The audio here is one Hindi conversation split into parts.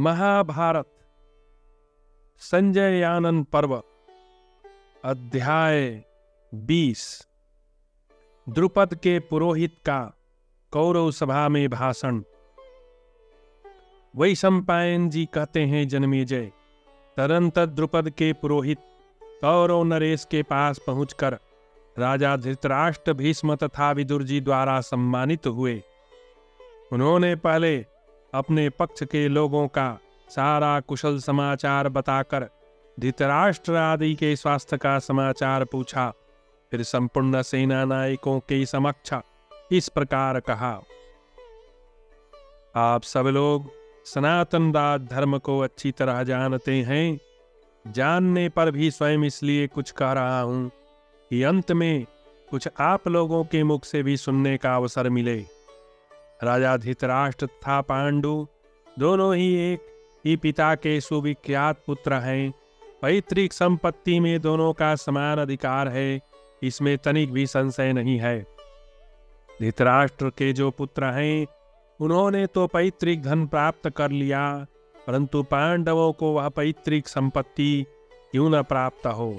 महाभारत संजयानन पर्व अध्याय 20। द्रुपद के पुरोहित का कौरव सभा में भाषण। वैशंपायन जी कहते हैं, जन्मेजय, तदंतर द्रुपद के पुरोहित कौरव नरेश के पास पहुंचकर राजा धृतराष्ट्र, भीष्म तथा विदुर जी द्वारा सम्मानित हुए। उन्होंने पहले अपने पक्ष के लोगों का सारा कुशल समाचार बताकर धृतराष्ट्र आदि के स्वास्थ्य का समाचार पूछा। फिर संपूर्ण सेना नायकों के समक्ष इस प्रकार कहा, आप सब लोग सनातन राज धर्म को अच्छी तरह जानते हैं। जानने पर भी स्वयं इसलिए कुछ कह रहा हूं कि अंत में कुछ आप लोगों के मुख से भी सुनने का अवसर मिले। राजा धृतराष्ट्र तथा पांडु दोनों ही एक ही पिता के सुविख्यात पुत्र हैं। पैतृक संपत्ति में दोनों का समान अधिकार है, इसमें तनिक भी संशय नहीं है। धृतराष्ट्र के जो पुत्र हैं उन्होंने तो पैतृक धन प्राप्त कर लिया, परंतु पांडवों को वह पैतृक संपत्ति क्यों न प्राप्त हो।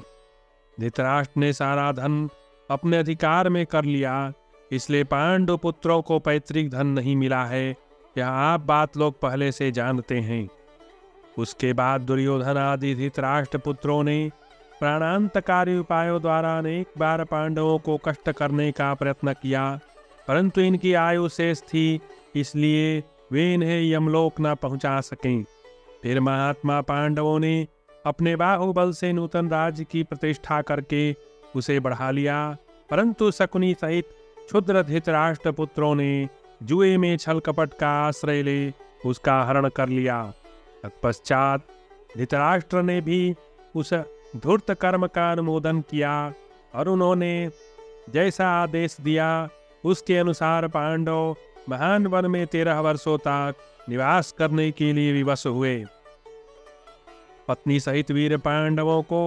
धृतराष्ट्र ने सारा धन अपने अधिकार में कर लिया, इसलिए पांडु पुत्रों को पैतृक धन नहीं मिला है। यह आप बात लोग पहले से जानते हैं। उसके बाद दुर्योधन आदि धृतराष्ट्र पुत्रों ने प्राणांतकारी उपायों द्वारा अनेक बार पांडवों को कष्ट करने का प्रयत्न किया, परंतु इनकी आयु शेष थी, इसलिए वे इन्हें यमलोक न पहुंचा सकें। फिर महात्मा पांडवों ने अपने बाहुबल से नूतन राज्य की प्रतिष्ठा करके उसे बढ़ा लिया, परंतु शकुनी सहित क्षुद्र धृतराष्ट्र पुत्रों ने जुए में छल कपट का आश्रय ले उसका हरण कर लिया। तत्पश्चात धृतराष्ट्र ने भी उस धूर्त कर्म का अनुमोदन किया और उन्होंने जैसा आदेश दिया उसके अनुसार पांडव महान वन में 13 वर्षों तक निवास करने के लिए विवश हुए। पत्नी सहित वीर पांडवों को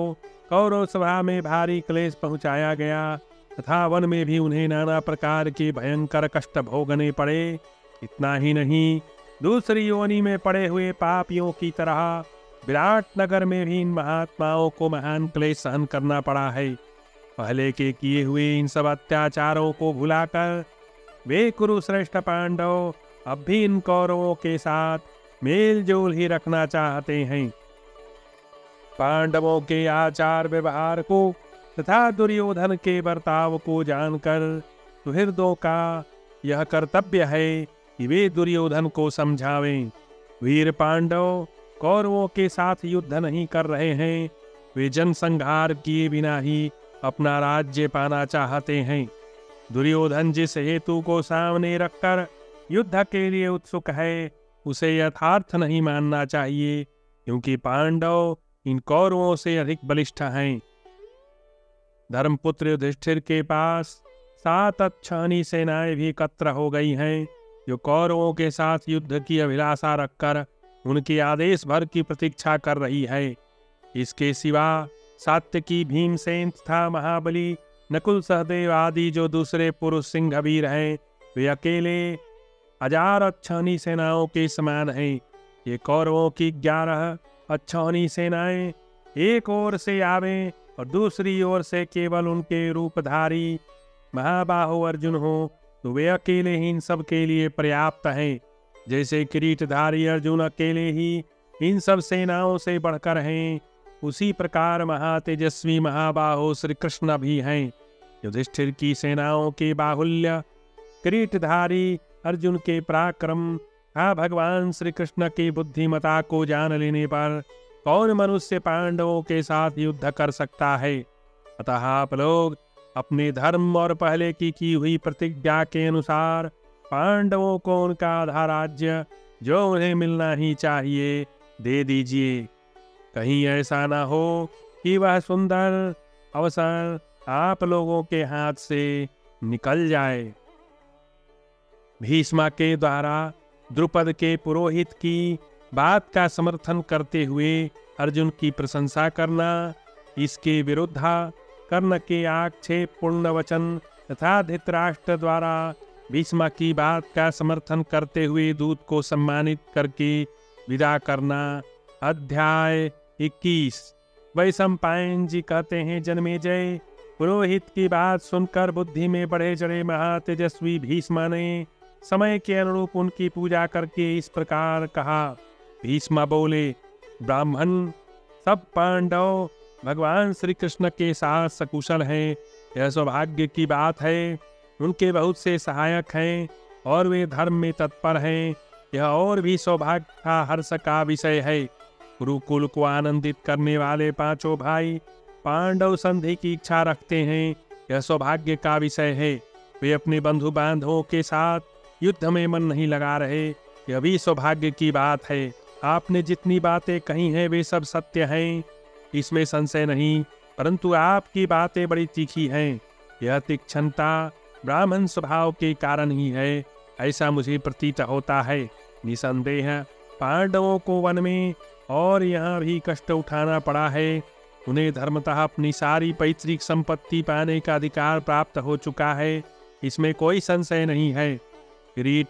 कौरव सभा में भारी क्लेश पहुंचाया गया तथा वन में भी उन्हें नाना प्रकार के भयंकर कष्ट भोगने पड़े। इतना ही नहीं, दूसरी योनि में पड़े हुए पापियों की तरह विराट नगर में भी इन महात्माओं को महान क्लेश सहन करना पड़ा है। पहले के किए हुए इन सब अत्याचारों को भुलाकर वे कुरुश्रेष्ठ पांडव अब भी इन कौरवों के साथ मेल जोल ही रखना चाहते हैं। पांडवों के आचार व्यवहार को तथा दुर्योधन के बर्ताव को जानकर सुहृदों का यह कर्तव्य है कि वे दुर्योधन को समझावें। वीर पांडव कौरवों के साथ युद्ध नहीं कर रहे हैं, वे जनसंहार किए बिना ही अपना राज्य पाना चाहते हैं। दुर्योधन जिस हेतु को सामने रखकर युद्ध के लिए उत्सुक है उसे यथार्थ नहीं मानना चाहिए, क्योंकि पांडव इन कौरवों से अधिक बलिष्ठ हैं। धर्मपुत्र युधिष्ठिर के पास 7 अच्छानी सेनाएं भी एकत्र हो गई हैं, जो कौरवों के साथ युद्ध की अभिलाषा रखकर उनके आदेश भर की प्रतीक्षा कर रही है। इसके सिवा सात्यकी, भीमसेन तथा महाबली, नकुल, सहदेव आदि जो दूसरे पुरुष सिंहवीर हैं, वे अकेले 1000 अच्छानी सेनाओं के समान हैं। ये कौरवों की 11 अच्छानी सेनाएं एक ओर से आवें और दूसरी ओर से केवल उनके रूपधारी महाबाहु अर्जुन हो, तो वे अकेले ही इन सब के लिए पर्याप्त हैं। जैसे किरीटधारी अर्जुन अकेले ही इन सब सेनाओं से बढ़कर हैं, उसी प्रकार महातेजस्वी महाबाहु श्री कृष्ण भी हैं। युधिष्ठिर की सेनाओं के बाहुल्य, किरीटधारी अर्जुन के पराक्रम तथा भगवान श्री कृष्ण की बुद्धिमता को जान लेने पर कौन मनुष्य पांडवों के साथ युद्ध कर सकता है। अतः आप लोग अपने धर्म और पहले की हुई प्रतिज्ञा के अनुसार पांडवों को उनका आधा राज्य जो उन्हें मिलना ही चाहिए दे दीजिए। कहीं ऐसा ना हो कि वह सुंदर अवसर आप लोगों के हाथ से निकल जाए। भीष्म के द्वारा द्रुपद के पुरोहित की बात का समर्थन करते हुए अर्जुन की प्रशंसा करना, इसके विरुद्ध कर्ण के आक्षेप पूर्ण वचन तथा धृतराष्ट्र द्वारा भीष्म की बात का समर्थन करते हुए दूत को सम्मानित करके विदा करना। अध्याय 21। वैशंपायन जी कहते हैं, जन्मेजय, पुरोहित की बात सुनकर बुद्धि में बढ़े चढ़े महातेजस्वी भीष्म ने समय के अनुरूप उनकी पूजा करके इस प्रकार कहा। भीष्म बोले, ब्राह्मण, सब पांडव भगवान श्री कृष्ण के साथ सकुशल हैं। यह सौभाग्य की बात है। उनके बहुत से सहायक हैं और वे धर्म में तत्पर हैं। यह और भी सौभाग्य का हर्ष का विषय है। गुरुकुल को आनंदित करने वाले पांचों भाई पांडव संधि की इच्छा रखते हैं। यह सौभाग्य का विषय है। वे अपने बंधु बांधवों के साथ युद्ध में मन नहीं लगा रहे। यह भी सौभाग्य की बात है। आपने जितनी बातें कही हैं वे सब सत्य हैं, इसमें संशय नहीं, परंतु आपकी बातें बड़ी तीखी हैं। यह तीक्ष्णता ब्राह्मण स्वभाव के कारण ही है, ऐसा मुझे प्रतीत होता है। निसंदेह पांडवों को वन में और यहाँ भी कष्ट उठाना पड़ा है। उन्हें धर्मतः अपनी सारी पैतृक संपत्ति पाने का अधिकार प्राप्त हो चुका है, इसमें कोई संशय नहीं है। किरीट,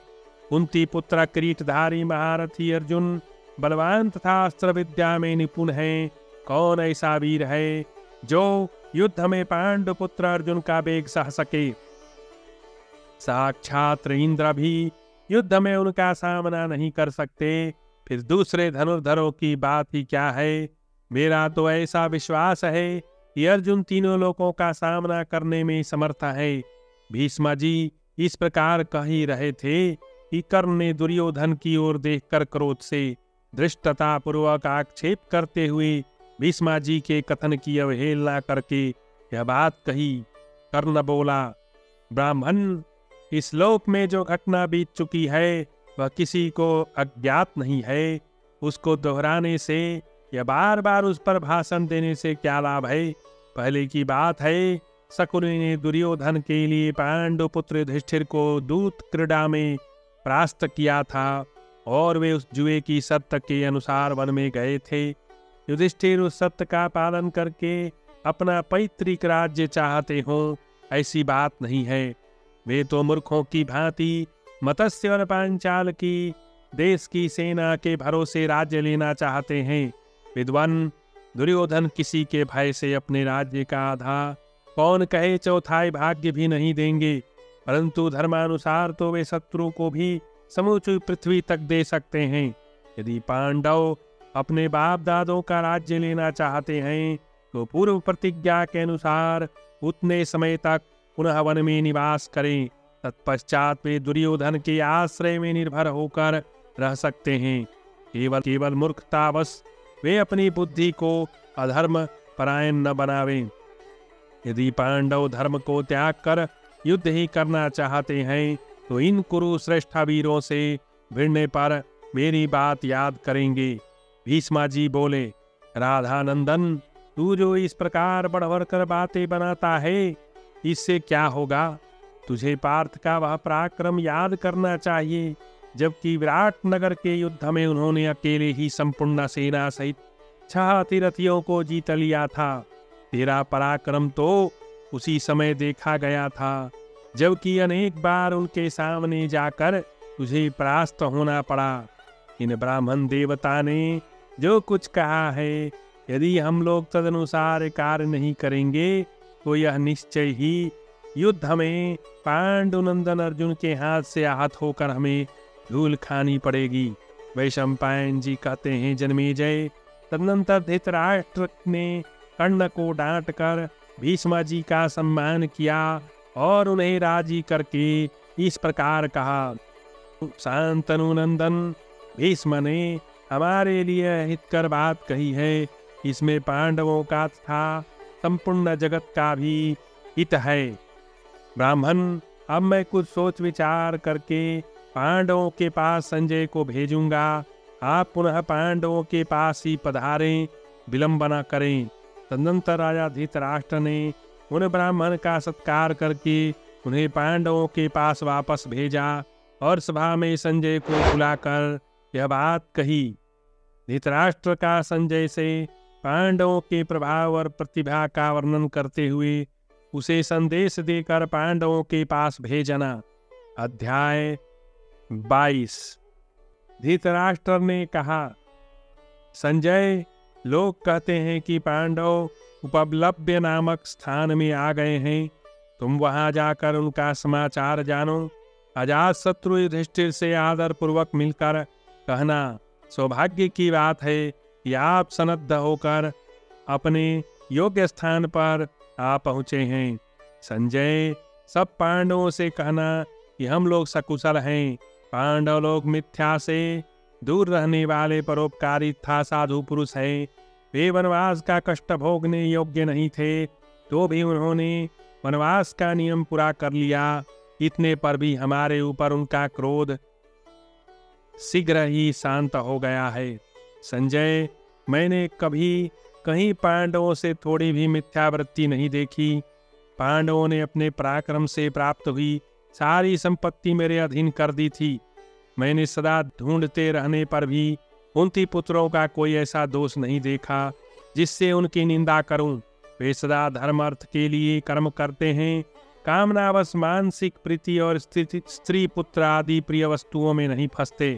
कुंती पुत्र किरीटधारी महारथी अर्जुन बलवान तथा अस्त्र विद्या में निपुण है। कौन ऐसा वीर है जो युद्ध में पांडु पुत्र अर्जुन का वेग सह सके? साक्षात इंद्र भी युद्ध में उनका सामना नहीं कर सकते, फिर दूसरे धनुर्धरों की बात ही क्या है। मेरा तो ऐसा विश्वास है कि अर्जुन तीनों लोगों का सामना करने में समर्थ है। भीष्म जी इस प्रकार कह ही रहे थे कि कर्ण ने दुर्योधन की ओर देखकर क्रोध से धृष्टता पूर्वक आक्षेप करते हुए भीष्म जी के कथन की अवहेलना करके यह बात कही। कर्ण बोला, ब्राह्मण, इस लोक में जो घटना बीत चुकी है वह किसी को अज्ञात नहीं है। उसको दोहराने से या बार बार उस पर भाषण देने से क्या लाभ है? पहले की बात है, शकुनि ने दुर्योधन के लिए पांडु पुत्र युधिष्ठिर को दूत क्रीड़ा में परास्त किया था और वे उस जुए की शर्त के अनुसार वन में गए थे। युधिष्ठिर उस शर्त का पालन करके अपना पैतृक राज्य चाहते हो, ऐसी बात नहीं है। वे तो मूर्खों की भांति मत्स्य और पांचाल की देश की सेना के भरोसे राज्य लेना चाहते हैं। विद्वान, दुर्योधन किसी के भय से अपने राज्य का आधा, कौन कहे चौथाई भाग्य भी नहीं देंगे, परंतु धर्मानुसार तो वे शत्रु को भी समूची पृथ्वी तक दे सकते हैं। यदि पांडव अपने बाप दादों का राज्य लेना चाहते हैं तो पूर्व प्रतिज्ञा के अनुसार उतने समय तक पुनः वन में निवास करें। तत्पश्चात वे दुर्योधन के आश्रय में निर्भर होकर रह सकते हैं। केवल मूर्खतावश वे अपनी बुद्धि को अधर्म परायण न बनावें। यदि पांडव धर्म को त्याग कर युद्ध ही करना चाहते हैं तो इन कुरु श्रेष्ठ वीरों से भिड़ने पर मेरी बात याद करेंगे। भीष्म जी बोले, राधानंदन, तू जो इस प्रकार बढ़ कर बातें बनाता है, इससे क्या होगा? तुझे पार्थ का वह पराक्रम याद करना चाहिए, जबकि विराट नगर के युद्ध में उन्होंने अकेले ही संपूर्ण सेना सहित 6 अतिरथियों को जीत लिया था। तेरा पराक्रम तो उसी समय देखा गया था, जबकि अनेक बार उनके सामने जाकर तुझे परास्त होना पड़ा। इन ब्राह्मण देवता ने जो कुछ कहा है, यदि हम लोग तदनुसार कार्य नहीं करेंगे तो यह निश्चय ही युद्ध में पांडुनंदन अर्जुन के हाथ से आहत होकर हमें धूल खानी पड़ेगी। वैशंपायन जी कहते हैं, जन्मेजय, तदनंतर धृतराष्ट्र ने कर्ण को डांट कर भीष्म जी का सम्मान किया और उन्हें राजी करके इस प्रकार कहा, शांतनु नंदन, भीष्म ने हमारे लिए हितकर बात कही है। इसमें पांडवों का तथा संपूर्ण जगत का भी हित है। ब्राह्मण, अब मैं कुछ सोच विचार करके पांडवों के पास संजय को भेजूंगा। आप पुनः पांडवों के पास ही पधारें, विलंब न करें। तदनंतर राजा धृतराष्ट्र ने उन ब्राह्मण का सत्कार करके उन्हें पांडवों के पास वापस भेजा और सभा में संजय को बुलाकर यह बात कही। धृतराष्ट्र का संजय से पांडवों के प्रभाव और प्रतिभा का वर्णन करते हुए उसे संदेश देकर पांडवों के पास भेजना। अध्याय 22। धृतराष्ट्र ने कहा, संजय, लोग कहते हैं कि पांडव उपलब्य नामक स्थान में आ गए हैं। तुम वहां जाकर उनका समाचार जानो। अजातशत्रु युधिष्ठिर से आदर पूर्वक मिलकर कहना, सौभाग्य की बात है कि आप सन्नद्ध होकर अपने योग्य स्थान पर आ पहुँचे हैं। संजय, सब पांडवों से कहना कि हम लोग सकुशल हैं। पांडव लोग मिथ्या से दूर रहने वाले परोपकारी था साधु पुरुष हैं। वे वनवास का कष्ट भोगने योग्य नहीं थे, तो भी उन्होंने वनवास का नियम पूरा कर लिया। इतने पर भी हमारे ऊपर उनका क्रोध शीघ्र ही शांत हो गया है। संजय, मैंने कभी कहीं पांडवों से थोड़ी भी मिथ्यावृत्ति नहीं देखी। पांडवों ने अपने पराक्रम से प्राप्त हुई सारी संपत्ति मेरे अधीन कर दी थी। मैंने सदा ढूंढते रहने पर भी कुंती पुत्रों का कोई ऐसा दोष नहीं देखा जिससे उनकी निंदा करूं। वे सदा धर्म अर्थ के लिए कर्म करते हैं। कामनावश मानसिक प्रीति और स्त्री पुत्र आदि प्रिय वस्तुओं में नहीं फंसते।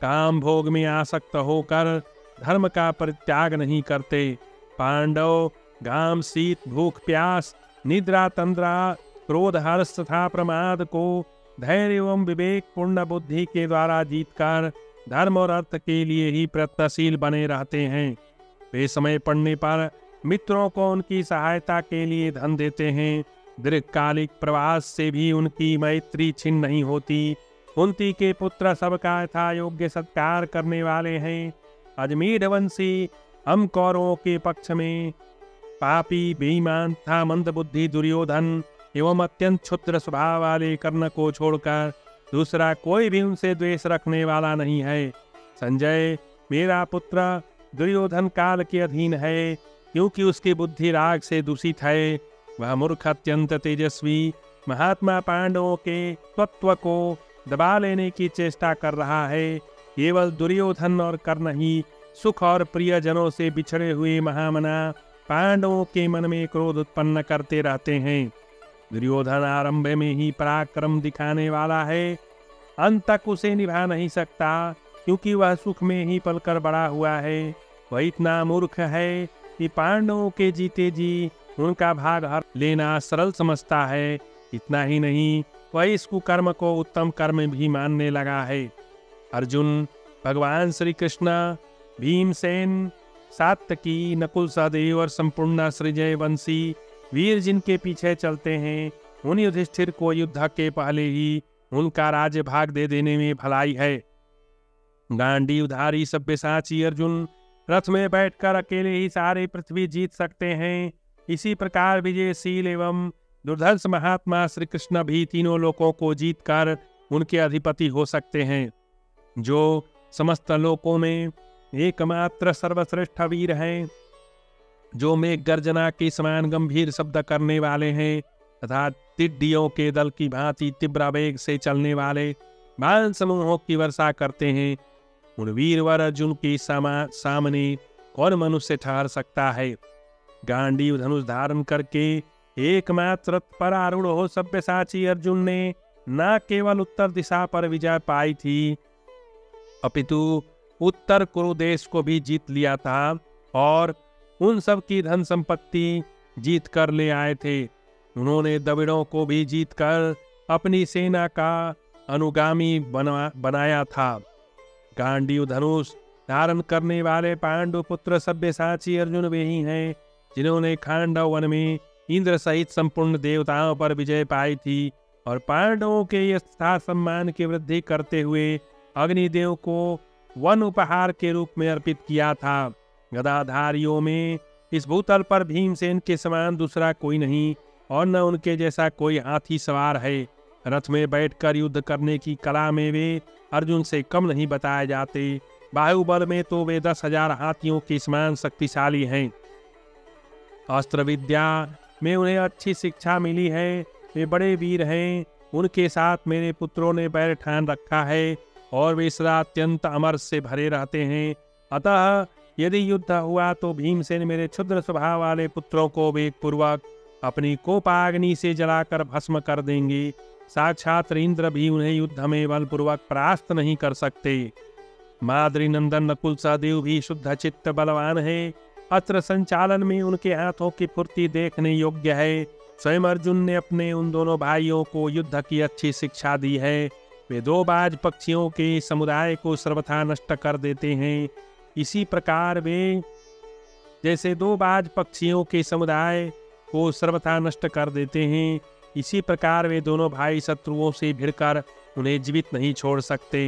काम भोग में आसक्त होकर धर्म का परित्याग नहीं करते। पांडव घाम, शीत, भूख, प्यास, निद्रा, तंद्रा, क्रोध, हर्ष तथा प्रमाद को धैर्य एवं विवेक पूर्ण बुद्धि के द्वारा जीतकर धर्म और अर्थ के लिए ही प्रयत्नशील बने रहते हैं। वे समय पड़ने पर मित्रों को उनकी सहायता के लिए धन देते हैं। दीर्घकालिक प्रवास से भी उनकी मैत्री छिन्न नहीं होती। कुंती के पुत्र सबका यथा योग्य सत्कार करने वाले हैं। अजमेर वंशी हम कौरवों के पक्ष में पापी, बेईमान था मंदबुद्धि दुर्योधन एवं अत्यंत क्षुद्र स्वभाव वाले कर्ण को छोड़कर दूसरा कोई भी उनसे द्वेष रखने वाला नहीं है। संजय, मेरा पुत्र दुर्योधन काल के अधीन है, क्योंकि उसकी बुद्धि राग से दूषित है। वह मूर्ख, अत्यंत तेजस्वी महात्मा पांडवों के तत्व को दबा लेने की चेष्टा कर रहा है। केवल दुर्योधन और कर्ण ही सुख और प्रियजनों से बिछड़े हुए महामना पांडवों के मन में क्रोध उत्पन्न करते रहते हैं। दुर्योधन आरंभ में ही पराक्रम दिखाने वाला है, अंत तक उसे निभा नहीं सकता, क्योंकि वह सुख में ही पलकर बड़ा हुआ है। वह इतना मूर्ख है कि पांडवों के जीते जी उनका भाग हर लेना सरल समझता है। इतना ही नहीं, वह इस कुकर्म को उत्तम कर्म भी मानने लगा है। अर्जुन, भगवान श्री कृष्ण, भीमसेन, सात्यकी, नकुल, सहदेव और संपूर्ण सृजय वंशी वीर जिनके पीछे चलते हैं, उन युधिष्ठिर को युद्ध के पहले ही उनका राज्य भाग दे देने में भलाई है। गांडीवधारी सव्यसाची अर्जुन रथ में बैठकर अकेले ही सारे पृथ्वी जीत सकते हैं। इसी प्रकार विजयशील एवं दुर्धर्ष महात्मा श्री कृष्ण भी तीनों लोकों को जीतकर उनके अधिपति हो सकते हैं। जो समस्त लोकों में एकमात्र सर्वश्रेष्ठ वीर हैं, जो मेघ गर्जना के समान गंभीर शब्द करने वाले हैं तथा टिड्डियों के दल की भांति तीव्र वेग से चलने वाले बाण समूहों की वर्षा करते हैं, उन वीरवर अर्जुन के सामने कौन मनुष्य ठहर सकता है। गांडीव धनुष धारण करके एकमात्र रथ पर आरूढ़ हो सव्यसाची अर्जुन ने न केवल उत्तर दिशा पर विजय पाई थी, अपितु उत्तर कुरु देश को भी जीत लिया था और उन सब की धन संपत्ति जीत कर ले आए थे। उन्होंने द्रविड़ों को भी जीत कर अपनी सेना का अनुगामी बनाया था। गांडीव धनुष धारण करने वाले पांडु पुत्र सव्यसाची अर्जुन वे ही हैं जिन्होंने खांडव वन में इंद्र सहित संपूर्ण देवताओं पर विजय पाई थी और पांडवों के यथा सम्मान की वृद्धि करते हुए अग्निदेव को वन उपहार के रूप में अर्पित किया था। गदाधारियों में इस भूतल पर भीमसेन के समान दूसरा कोई नहीं और न उनके जैसा कोई हाथी सवार है। रथ में बैठकर युद्ध करने की कला में वे अर्जुन से कम नहीं बताए जाते। बाहुबल में तो वे 10,000 हाथियों के समान शक्तिशाली हैं। अस्त्र विद्या में उन्हें अच्छी शिक्षा मिली है, वे बड़े वीर हैं। उनके साथ मेरे पुत्रों ने बैर ठान रखा है और वे सदा अत्यंत अमर से भरे रहते हैं। अतः यदि युद्ध हुआ तो भीमसेन मेरे क्षुद्र स्वभाव वाले पुत्रों को वेग पूर्वक अपनी कोपाग्नि से जलाकर भस्म कर देंगे। साक्षात इंद्र भी उन्हें युद्ध में बलपूर्वक परास्त नहीं कर सकते। माद्री नंदन नकुल सहदेव भी शुद्ध चित्त बलवान है। अस्त्र संचालन में उनके हाथों की फुर्ती देखने योग्य है। स्वयं अर्जुन ने अपने उन दोनों भाइयों को युद्ध की अच्छी शिक्षा दी है। वे दो बाज पक्षियों के समुदाय को सर्वथा नष्ट कर देते हैं। इसी प्रकार वे जैसे दो बाज पक्षियों के समुदाय को सर्वथा नष्ट कर देते हैं, इसी प्रकार वे दोनों भाई शत्रुओं से भिड़कर उन्हें जीवित नहीं छोड़ सकते।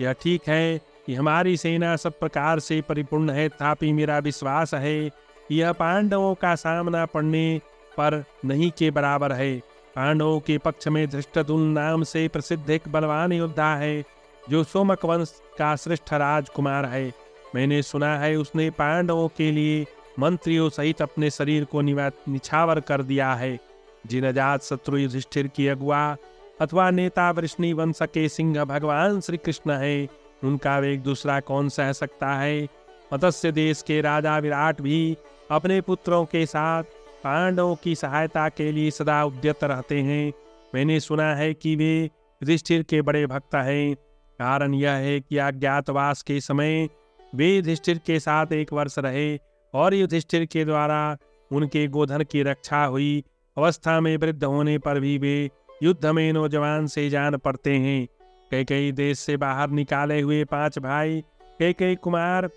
यह ठीक है कि हमारी सेना सब प्रकार से परिपूर्ण है, तथापि मेरा विश्वास है कि यह पांडवों का सामना पड़ने पर नहीं के बराबर है। पांडवों के पक्ष में धृष्टद्युम्न नाम से प्रसिद्ध एक बलवान योद्धा है, जो सोमक वंश का श्रेष्ठ राजकुमार है। मैंने सुना है उसने पांडवों के लिए मंत्रियों सहित अपने शरीर को निछावर कर दिया है। जिन अजात शत्रु युधिष्ठिर की अगुआ अथवा नेता वृष्णि वंश के सिंह भगवान श्री कृष्ण है, उनका वेग दूसरा कौन सह सकता है। मत्स्य देश के राजा विराट भी अपने पुत्रों के साथ पांडवों की सहायता के लिए सदा उद्यत रहते हैं। मैंने सुना है कि वे युधिष्ठिर के बड़े भक्त हैं। कारण यह है कि अज्ञातवास के समय वे युधिष्ठिर के साथ 1 वर्ष रहे और युधिष्ठिर के द्वारा उनके गोधन की रक्षा हुई। अवस्था में वृद्ध होने पर भी वे युद्ध में नौजवान से जान पड़ते हैं। कई देश से बाहर निकाले हुए 5 भाई कई कुमार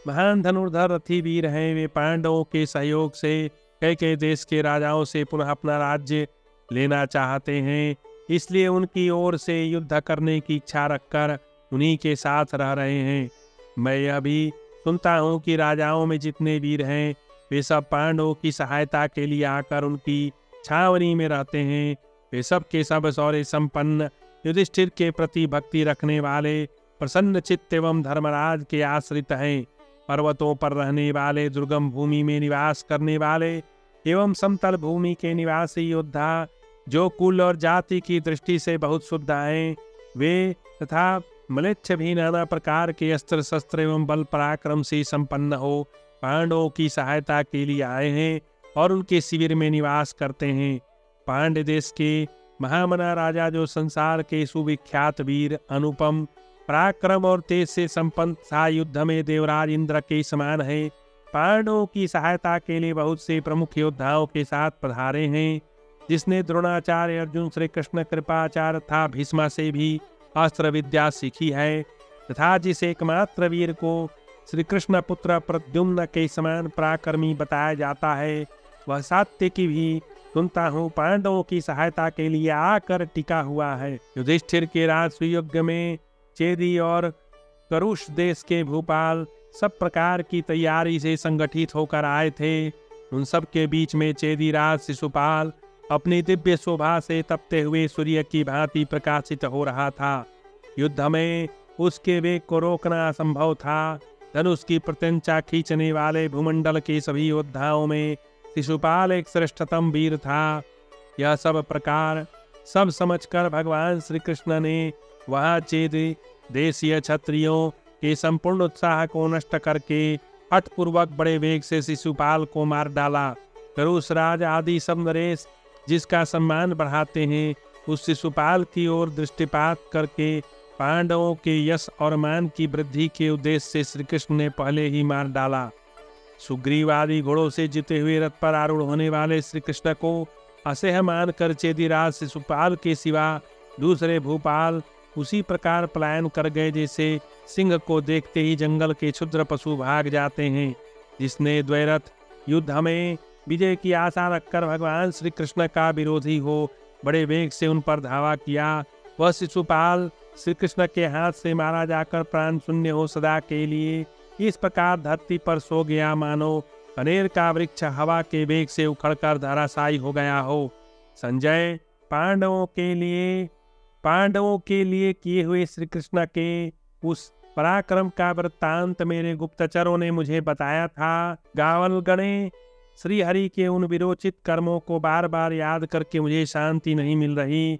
महान धनुर्धर रथी वीर हैं। वे पांडवों के सहयोग से कई देश के राजाओं से पुनः अपना राज्य लेना चाहते हैं, इसलिए उनकी ओर से युद्ध करने की इच्छा रखकर उन्हीं के साथ रह रहे हैं। मैं यह भी सुनता हूँ कि राजाओं में जितने वीर हैं वे सब पांडवों की सहायता के लिए आकर उनकी छावनी में रहते हैं। वे सब के सब शौर्य संपन्न, युधिष्ठिर के प्रति भक्ति रखने वाले, प्रसन्न चित्त एवं धर्मराज के आश्रित हैं। पर्वतों पर रहने वाले, दुर्गम भूमि में निवास करने वाले एवं समतल भूमि के निवासी योद्धा, जो कुल और जाति की दृष्टि से बहुत शुद्ध हैं, वे तथा मलेच्छ भी नाना प्रकार के अस्त्र शस्त्र एवं बल पराक्रम से संपन्न हो पांडवों की सहायता के लिए आए हैं और उनके शिविर में निवास करते हैं। पांड्य देश के महामना राजा, जो संसार के सुविख्यात वीर, अनुपम पराक्रम और तेज से संपन्न था, युद्ध में देवराज इंद्र के समान है, पांडवों की सहायता के लिए बहुत से प्रमुख योद्धाओं के साथ पधारे हैं। जिसने द्रोणाचार्य, अर्जुन, श्री कृष्ण, कृपाचार्य तथा भीष्मा से भी अस्त्र विद्या सीखी है, तथा जिस एकमात्र वीर को श्री कृष्ण पुत्र प्रद्युम्न के समान पराक्रमी बताया जाता है, वह सात्यकी भी सुनता हूँ पांडवों की सहायता के लिए आकर टिका हुआ है। युधिष्ठिर के राज सुयुग में चेदी और करुष देश के भूपाल सब प्रकार की तैयारी से संगठित होकर आए थे। उन सब के बीच में चेदी राज शिशुपाल अपनी दिव्य शोभा से तपते हुए सूर्य की भांति प्रकाशित हो रहा था। युद्ध में उसके वेग को रोकना असंभव था। धनुष की प्रत्यंचा खींचने वाले भूमंडल के सभी योद्धाओं में शिशुपाल एक श्रेष्ठतम वीर था। यह सब प्रकार सब समझकर भगवान श्री कृष्ण ने वहाँ चेद देशीय क्षत्रियों के संपूर्ण उत्साह को नष्ट करके हठपूर्वक बड़े वेग से शिशुपाल को मार डाला। करुष राज आदि सब नरेश जिसका सम्मान बढ़ाते हैं, उस शिशुपाल की ओर दृष्टिपात करके पांडवों के यश और मान की वृद्धि के उद्देश्य से श्री कृष्ण ने पहले ही मार डाला। सुग्रीव आदि घोड़ों से जीते हुए रथ पर आरूढ़ होने वाले श्री कृष्ण को असह्य मानकर चेदीराज शिशुपाल के सिवा दूसरे भूपाल उसी प्रकार पलायन कर गए जैसे सिंह को देखते ही जंगल के क्षुद्र पशु भाग जाते हैं। जिसने द्वैरथ युद्ध में विजय की आशा रखकर भगवान श्री कृष्ण का विरोधी हो बड़े वेग से उन पर धावा किया, वह शिशुपाल श्री कृष्ण के हाथ से मारा जाकर प्राण शून्य हो सदा के लिए इस प्रकार धरती पर सो गया मानो कनेर का वृक्ष हवा के वेग से उखड़कर धराशायी हो गया हो। संजय, पांडवों के लिए किए हुए श्री कृष्ण के उस पराक्रम का वृत्तांत मेरे गुप्तचरों ने मुझे बताया था। गावलगणे, श्री हरि के उन विरोचित कर्मों को बार बार याद करके मुझे शांति नहीं मिल रही।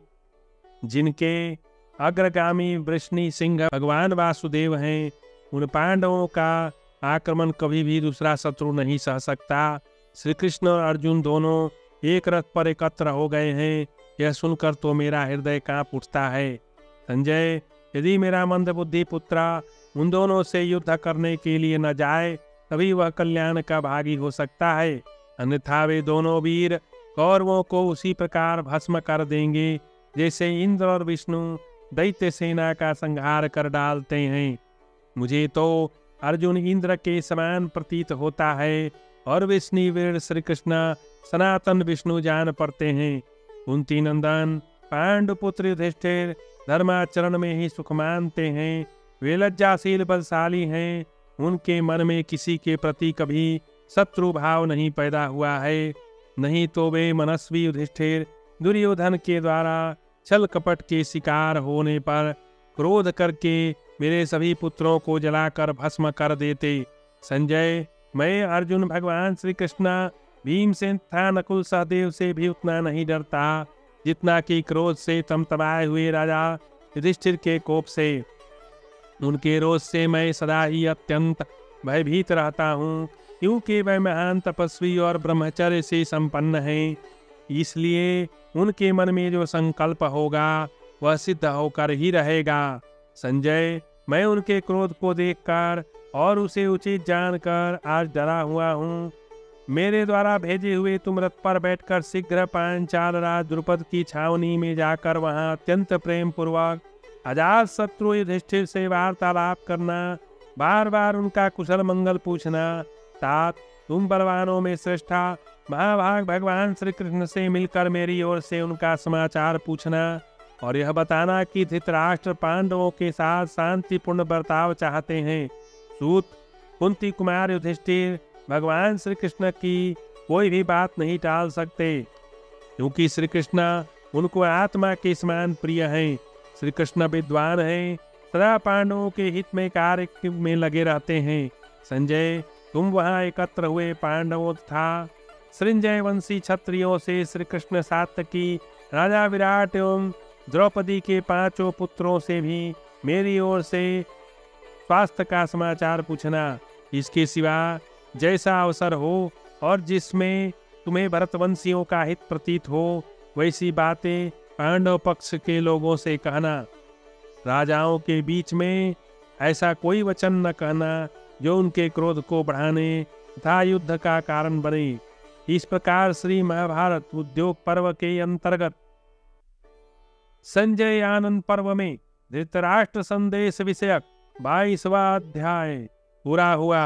जिनके अग्रगामी वृष्णि सिंह भगवान वासुदेव हैं, उन पांडवों का आक्रमण कभी भी दूसरा शत्रु नहीं सह सकता। श्री कृष्ण और अर्जुन दोनों एक रथ पर एकत्र हो गए हैं यह सुनकर तो मेरा हृदय कांप उठता है। संजय, यदि मेरा मंदबुद्धि पुत्र उन दोनों से युद्ध करने के लिए न जाए तभी वह कल्याण का भागी हो सकता है, अन्यथा वे दोनों वीर कौरवों को उसी प्रकार भस्म कर देंगे जैसे इंद्र और विष्णु दैत्य सेना का संहार कर डालते हैं। मुझे तो अर्जुन इंद्र के समान प्रतीत होता है और विष्णुवीर श्री कृष्ण सनातन विष्णु जान पड़ते हैं। कुंती नंदन पांडुपुत्र युधिष्ठिर धर्माचरण में ही सुख मानते हैं। वे लज्जाशील बलशाली हैं। उनके मन में किसी के प्रति कभी शत्रु भाव नहीं पैदा हुआ है। नहीं तो वे मनस्वी युधिष्ठिर दुर्योधन के द्वारा छल कपट के शिकार होने पर क्रोध करके मेरे सभी पुत्रों को जलाकर भस्म कर देते। संजय, मैं अर्जुन भगवान श्री कृष्ण भीमसेन तथा नकुल सहदेव से भी उतना नहीं डरता जितना कि क्रोध से तमतमाए हुए राजा युधिष्ठिर के कोप से। उनके रोष से मैं सदा ही अत्यंत भयभीत रहता हूँ, क्योंकि वह महान तपस्वी और ब्रह्मचर्य से संपन्न हैं। इसलिए उनके मन में जो संकल्प होगा वह सिद्ध होकर ही रहेगा। संजय, मैं उनके क्रोध को देखकर और उसे उचित जानकर आज डरा हुआ हूँ। मेरे द्वारा भेजे हुए तुम रथ पर बैठकर शीघ्र पांचाल राज द्रुपद की छावनी में जाकर वहां अत्यंत प्रेम पूर्वक अजात शत्रु युधिष्ठिर से वार्तालाप करना, बार बार उनका कुशल मंगल पूछना। तात, तुम बलवानों में श्रेष्ठा महाभाग भगवान श्री कृष्ण से मिलकर मेरी ओर से उनका समाचार पूछना और यह बताना कि धृतराष्ट्र पांडवों के साथ शांतिपूर्ण बर्ताव चाहते हैं। सूत, कुंती कुमार युधिष्ठिर भगवान श्री कृष्ण की कोई भी बात नहीं टाल सकते, क्योंकि श्री कृष्ण उनको आत्मा के समान प्रिय हैं। श्री कृष्ण विद्वान हैं, सदा पांडवों के हित में कार्य में लगे रहते हैं। संजय, तुम वहां एकत्र हुए पांडवों तथा सृंजय वंशी क्षत्रियों से श्री कृष्ण सात्यकी राजा विराट एवं द्रौपदी के 5 पुत्रों से भी मेरी ओर से स्वास्थ्य का समाचार पूछना। इसके सिवा जैसा अवसर हो और जिसमें तुम्हें भरतवंशियों का हित प्रतीत हो वैसी बातें पांडव पक्ष के लोगों से कहना। राजाओं के बीच में ऐसा कोई वचन न कहना जो उनके क्रोध को बढ़ाने तथा युद्ध का कारण बने। इस प्रकार श्री महाभारत उद्योग पर्व के अंतर्गत संजय आनंद पर्व में धृतराष्ट्र संदेश विषयक 22वां अध्याय पूरा हुआ।